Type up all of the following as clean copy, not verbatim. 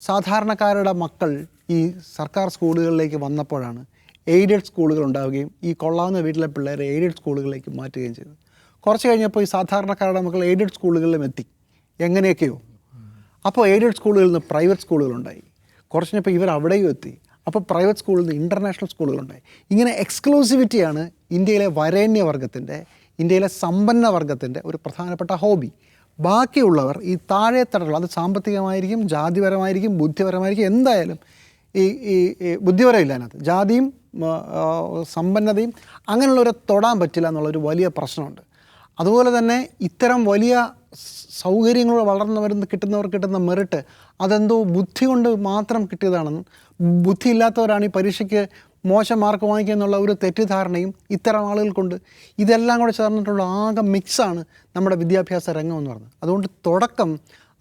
സാധാരണക്കാരുടെ മക്കൾ ഈ സർക്കാർ സ്കൂളുകളിലേക്ക് വന്നപ്പോഴാണ് എയ്ഡഡ് സ്കൂളുകൾ ഉണ്ടാവുകയും ഈ കൊള്ളാവുന്ന വീട്ടിലെ പിള്ളേരെ എയ്ഡഡ് സ്കൂളുകളിലേക്ക് മാറ്റുകയും ചെയ്തു. കുറച്ച് കഴിഞ്ഞപ്പോൾ ഈ സാധാരണക്കാരുടെ മക്കൾ എയ്ഡഡ് സ്കൂളുകളിലും എത്തി, എങ്ങനെയൊക്കെയോ. അപ്പോൾ എയ്ഡഡ് സ്കൂളുകളിൽ നിന്ന് പ്രൈവറ്റ് സ്കൂളുകളുണ്ടായി. കുറച്ച് കഴിഞ്ഞപ്പോൾ ഇവർ അവിടെയും എത്തി. അപ്പോൾ പ്രൈവറ്റ് സ്കൂളിൽ നിന്ന് ഇൻ്റർനാഷണൽ സ്കൂളുകളുണ്ടായി. ഇങ്ങനെ എക്സ്ക്ലൂസിവിറ്റിയാണ് ഇന്ത്യയിലെ വരേണ്യവർഗത്തിൻ്റെ, ഇന്ത്യയിലെ സമ്പന്ന വർഗത്തിൻ്റെ ഒരു പ്രധാനപ്പെട്ട ഹോബി. ബാക്കിയുള്ളവർ ഈ താഴെ തട്ടുള്ള, അത് സാമ്പത്തികമായിരിക്കും, ജാതിപരമായിരിക്കും, ബുദ്ധിപരമായിരിക്കും, എന്തായാലും ഈ ബുദ്ധിപരമില്ല അതിനകത്ത്, ജാതിയും സമ്പന്നതയും അങ്ങനെയുള്ളവരെ തൊടാൻ പറ്റില്ല എന്നുള്ളൊരു വലിയ പ്രശ്നമുണ്ട്. അതുപോലെ തന്നെ ഇത്തരം വലിയ സൗകര്യങ്ങൾ വളർന്നു വരുന്ന കിട്ടുന്ന മെറിറ്റ് അതെന്തോ ബുദ്ധി കൊണ്ട് മാത്രം കിട്ടിയതാണെന്നും ബുദ്ധി ഇല്ലാത്തവരാണ് ഈ പരീക്ഷയ്ക്ക് മോശം മാർക്ക് വാങ്ങിക്കുക എന്നുള്ള ഒരു തെറ്റിദ്ധാരണയും ഇത്തരം ആളുകൾക്കുണ്ട്. ഇതെല്ലാം കൂടെ ചേർന്നിട്ടുള്ള ആകെ മിക്സാണ് നമ്മുടെ വിദ്യാഭ്യാസ രംഗം എന്ന് പറയുന്നത്. അതുകൊണ്ട് തുടക്കം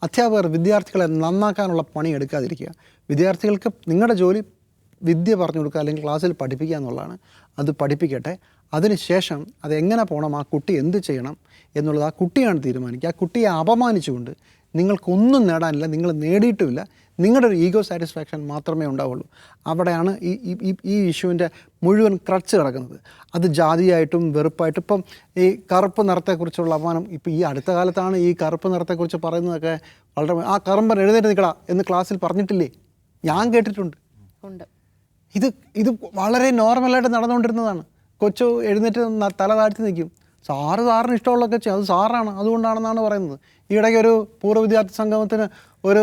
അധ്യാപകർ വിദ്യാർത്ഥികളെ നന്നാക്കാനുള്ള പണി എടുക്കാതിരിക്കുക. വിദ്യാർത്ഥികൾക്ക് നിങ്ങളുടെ ജോലി വിദ്യ പറഞ്ഞു കൊടുക്കുക, അല്ലെങ്കിൽ ക്ലാസ്സിൽ പഠിപ്പിക്കുക എന്നുള്ളതാണ്. അത് പഠിപ്പിക്കട്ടെ. അതിനുശേഷം അതെങ്ങനെ പോകണം, ആ കുട്ടി എന്ത് ചെയ്യണം എന്നുള്ളത് ആ കുട്ടിയാണ് തീരുമാനിക്കുക. ആ കുട്ടിയെ അപമാനിച്ചുകൊണ്ട് നിങ്ങൾക്കൊന്നും നേടാനില്ല, നിങ്ങൾ നേടിയിട്ടുമില്ല, നിങ്ങളുടെ ഒരു ഈഗോ സാറ്റിസ്ഫാക്ഷൻ മാത്രമേ ഉണ്ടാവുള്ളൂ. അവിടെയാണ് ഈ ഇഷ്യൂവിൻ്റെ മുഴുവൻ ക്രച്ച് കിടക്കുന്നത്. അത് ജാതിയായിട്ടും വെറുപ്പായിട്ടും. ഇപ്പം ഈ കറുപ്പ് നിറത്തെക്കുറിച്ചുള്ള അപമാനം, ഇപ്പം ഈ അടുത്ത കാലത്താണ് ഈ കറുപ്പ് നിറത്തെക്കുറിച്ച് പറയുന്നതൊക്കെ വളരെ, ആ കറുമ്പൻ എഴുന്നേറ്റ് നിൽക്കടാ എന്ന് ക്ലാസ്സിൽ പറഞ്ഞിട്ടില്ലേ? ഞാൻ കേട്ടിട്ടുണ്ട്. ഇത് വളരെ നോർമലായിട്ട് നടന്നുകൊണ്ടിരുന്നതാണ്. കൊച്ചു എഴുന്നേറ്റ് തല താഴ്ത്തി നിൽക്കും, സാറിന് ഇഷ്ടമുള്ളതൊക്കെ ചെയ്യും, അത് സാറാണ്, അതുകൊണ്ടാണെന്നാണ് പറയുന്നത്. ഈയിടയ്ക്ക് ഒരു പൂർവ്വ വിദ്യാർത്ഥി സംഗമത്തിന് ഒരു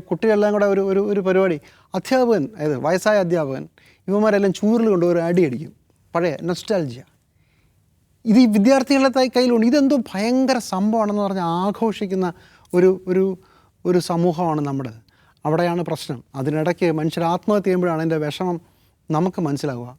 കുട്ടികളെല്ലാം കൂടെ ഒരു പരിപാടി, അധ്യാപകൻ, അതായത് വയസ്സായ അധ്യാപകൻ ഇവന്മാരെല്ലാം ചൂരിൽ കൊണ്ട് ഒരു അടിക്കും, പഴയ നൊസ്റ്റാൾജിയ. ഇത് ഈ വിദ്യാർത്ഥികളുടെ കയ്യിലുണ്ട്. ഇതെന്തോ ഭയങ്കര സംഭവമാണെന്ന് പറഞ്ഞ് ആഘോഷിക്കുന്ന ഒരു സമൂഹമാണ് നമ്മുടെ. അവിടെയാണ് പ്രശ്നം. അതിനിടയ്ക്ക് മനുഷ്യർ ആത്മഹത്യ ചെയ്യുമ്പോഴാണ് അതിൻ്റെ വിഷമം നമുക്ക് മനസ്സിലാവുക.